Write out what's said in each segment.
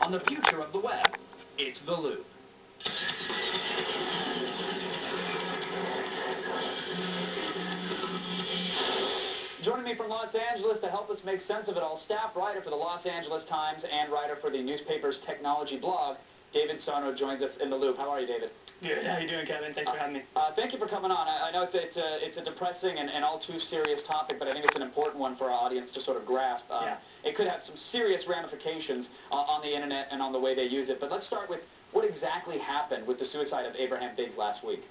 on the future of the web. It's The Loop. Joining me from Los Angeles to help us make sense of it all, staff writer for the Los Angeles Times and writer for the newspaper's technology blog, David Sarno joins us in The Loop. How are you, David? Good. How you doing, Kevin? Thanks for having me. Thank you for coming on. I know it's a depressing and all too serious topic, but I think it's an important one for our audience to sort of grasp. It could have some serious ramifications on the internet and on the way they use it. But let's start with what exactly happened with the suicide of Abraham Biggs last week.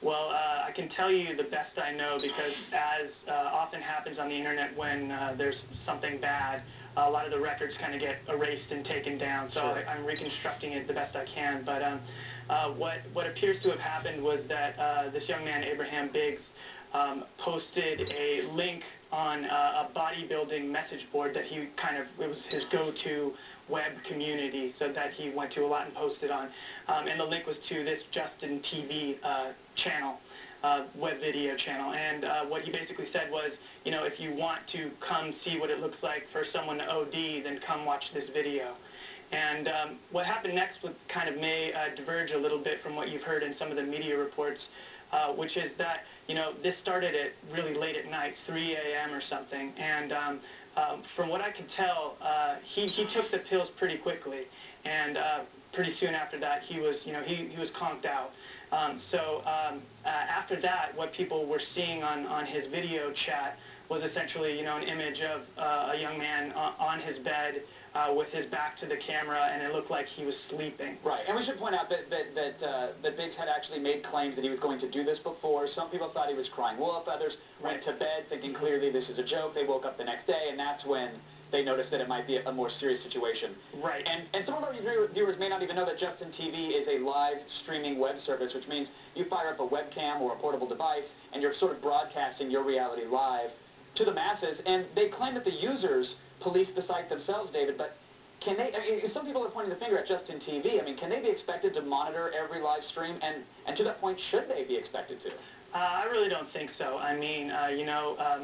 Well, I can tell you the best I know because as often happens on the internet when there's something bad, a lot of the records kind of get erased and taken down. So Sure. I'm reconstructing it the best I can. But what appears to have happened was that this young man, Abraham Biggs, posted a link on a bodybuilding message board that he it was his go-to web community, so that he went to a lot and posted on. And the link was to this Justin TV channel, web video channel. And what he basically said was, you know, if you want to come see what it looks like for someone to OD, then come watch this video. And what happened next would may diverge a little bit from what you've heard in some of the media reports, which is that, you know, this started at really late at night, 3 a.m. or something, and from what I can tell, he took the pills pretty quickly, and pretty soon after that he was conked out. After that, what people were seeing on his video chat was essentially, you know, an image of a young man on his bed with his back to the camera, and it looked like he was sleeping. Right, and we should point out that Biggs had actually made claims that he was going to do this before. Some people thought he was crying wolf, others went to bed thinking clearly this is a joke. They woke up the next day, and that's when they noticed that it might be a more serious situation. Right. And some of our viewers may not even know that Justin TV is a live streaming web service, which means you fire up a webcam or a portable device, and you're sort of broadcasting your reality live to the masses, and they claim that the users police the site themselves, David, but can they, I mean, some people are pointing the finger at Justin TV. I mean, can they be expected to monitor every live stream, and to that point, should they be expected to? I really don't think so. I mean,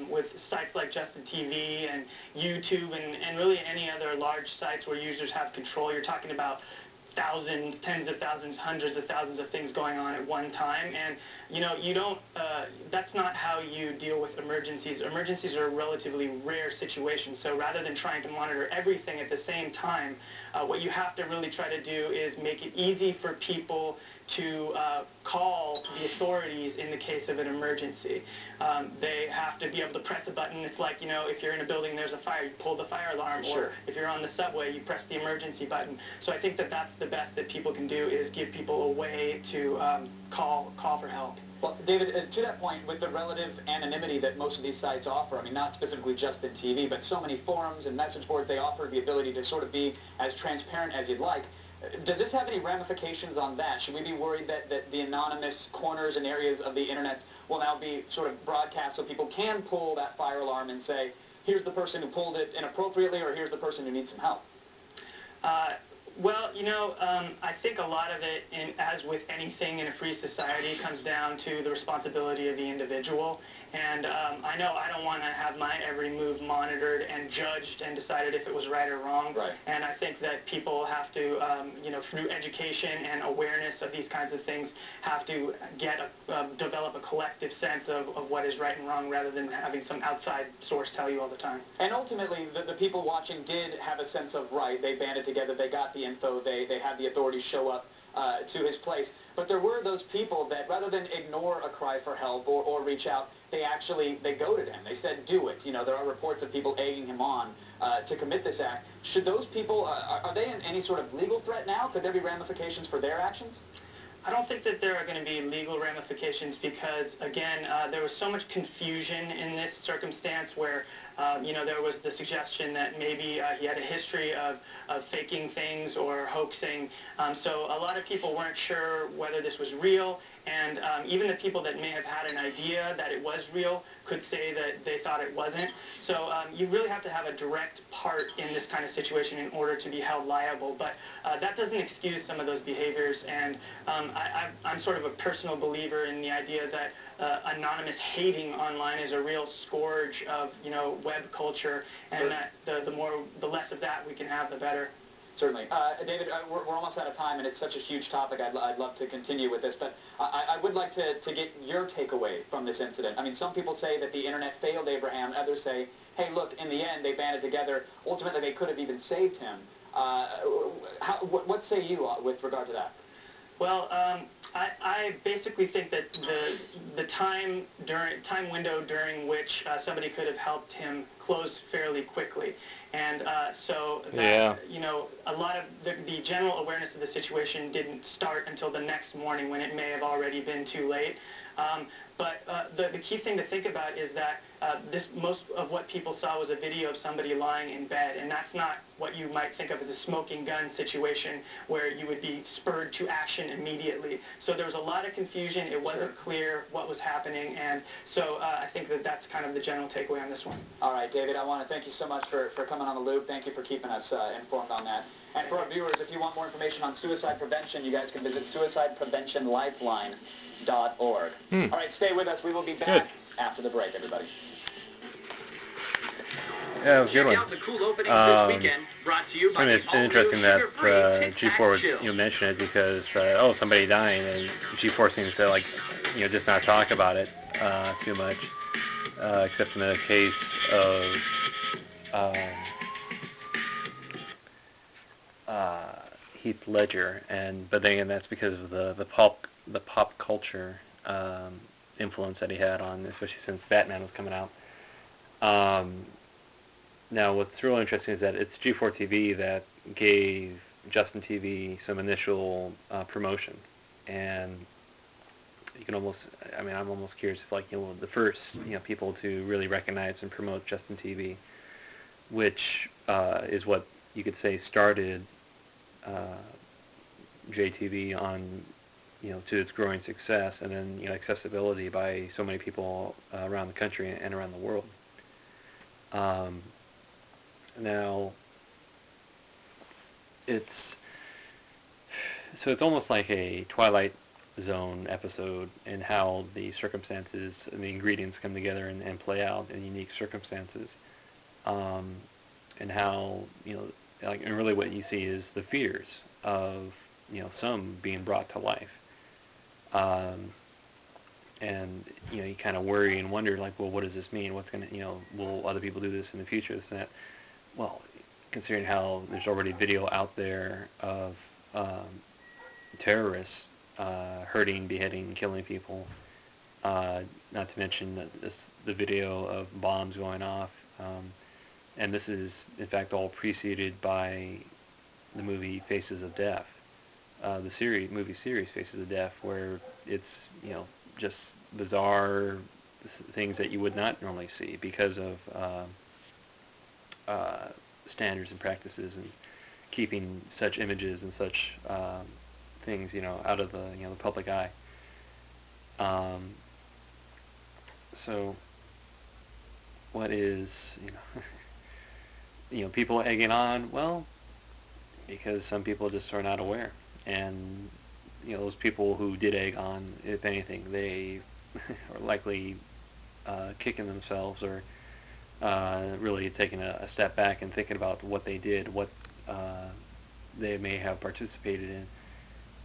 with sites like Justin TV and YouTube and really any other large sites where users have control, you're talking about thousands, tens of thousands, hundreds of thousands of things going on at one time, and that's not how you deal with emergencies. Emergencies are a relatively rare situation, so rather than trying to monitor everything at the same time, what you have to really try to do is make it easy for people to call the authorities in the case of an emergency. They have to be able to press a button. It's like, you know, if you're in a building and there's a fire, you pull the fire alarm, Sure. or if you're on the subway, you press the emergency button. So I think that that's the best that people can do, is give people a way to call for help. Well, David, to that point, with the relative anonymity that most of these sites offer, I mean, not specifically Justin TV, but so many forums and message boards, they offer the ability to sort of be as transparent as you'd like. Does this have any ramifications on that? Should we be worried that the anonymous corners and areas of the internet will now be sort of broadcast so people can pull that fire alarm and say, here's the person who pulled it inappropriately, or here's the person who needs some help? Well, you know, I think a lot of it, as with anything in a free society, comes down to the responsibility of the individual. And I know I don't want to have my every move monitored and judged and decided if it was right or wrong. Right. And I think that people have to, through education and awareness of these kinds of things, have to develop a collective sense of what is right and wrong, rather than having some outside source tell you all the time. And ultimately, the people watching did have a sense of right. They banded together, they got the info, they had the authorities show up to his place. But there were those people that, rather than ignore a cry for help or reach out, they goaded him. They said, do it. You know, there are reports of people egging him on to commit this act. Should those people, are they in any sort of legal threat now? Could there be ramifications for their actions? I don't think that there are going to be legal ramifications because, again, there was so much confusion in this circumstance where, there was the suggestion that maybe he had a history of faking things or hoaxing. So a lot of people weren't sure whether this was real, and even the people that may have had an idea that it was real could say that they thought it wasn't. So you really have to have a direct part in this kind of situation in order to be held liable. But that doesn't excuse some of those behaviors, and I'm sort of a personal believer in the idea that anonymous hating online is a real scourge of, web culture, and that the less of that we can have, the better. Certainly. David, we're almost out of time, and it's such a huge topic. I'd love to continue with this, but I would like to get your takeaway from this incident. I mean, some people say that the internet failed Abraham. Others say, hey, look, in the end, they banded together. Ultimately, they could have even saved him. What say you with regard to that? Well, I basically think that the time window during which somebody could have helped him closed fairly quickly, and so that, a lot of the general awareness of the situation didn't start until the next morning when it may have already been too late. But the key thing to think about is that most of what people saw was a video of somebody lying in bed, and that's not what you might think of as a smoking gun situation where you would be spurred to action immediately. So there was a lot of confusion. It wasn't clear what was happening, and so I think that that's kind of the general takeaway on this one. All right, David, I want to thank you so much for coming on the loop. Thank you for keeping us informed on that. And for our viewers, if you want more information on suicide prevention, you guys can visit suicidepreventionlifeline.org. All right, stay with us. We will be back after the break, everybody. Yeah, that was a good one. Check out the cool opening this weekend, brought to you by It's been interesting that G4 would mention it because somebody dying, and G4 seems to just not talk about it too much, except in the case of Heath Ledger, but then again that's because of the pop culture influence that he had on, especially since Batman was coming out. Now, what's real interesting is that it's G4 TV that gave Justin TV some initial promotion, and you can almost, I'm almost curious if the first people to really recognize and promote Justin TV, which is what you could say started JTV on to its growing success, and then accessibility by so many people around the country and around the world. Now, it's almost like a Twilight Zone episode in how the circumstances and the ingredients come together and play out in unique circumstances, and how and really what you see is the fears of some being brought to life, and you kind of worry and wonder well, what does this mean? What's gonna will other people do this in the future? This and that. Well, considering how there's already video out there of terrorists hurting, beheading, killing people, not to mention the video of bombs going off, and this is in fact all preceded by the movie Faces of Death, the movie series Faces of Death, where it's just bizarre things that you would not normally see because of standards and practices and keeping such images and such things out of the the public eye. So what is people egging on? Well, because some people just are not aware, and those people who did egg on, if anything, they are likely kicking themselves or really taking a step back and thinking about what they did, what they may have participated in,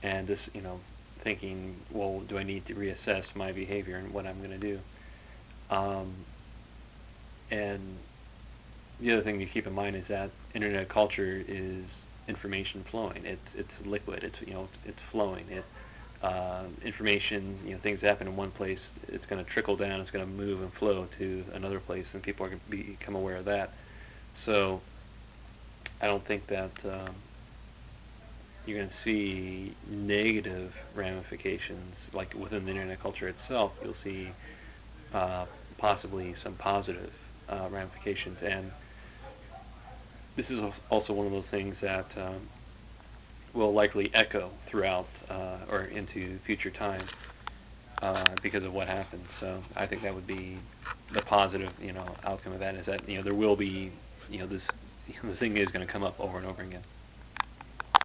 and just thinking, well, do I need to reassess my behavior and what I'm going to do? And the other thing to keep in mind is that internet culture is information flowing. It's liquid. It's flowing. Information, things happen in one place, it's going to trickle down, it's going to move and flow to another place, and people are going to become aware of that. So I don't think that you're going to see negative ramifications like within the internet culture itself. You'll see possibly some positive ramifications, and this is also one of those things that will likely echo throughout or into future time because of what happened. So I think that would be the positive, outcome of that, is that there will be, this the thing is going to come up over and over again.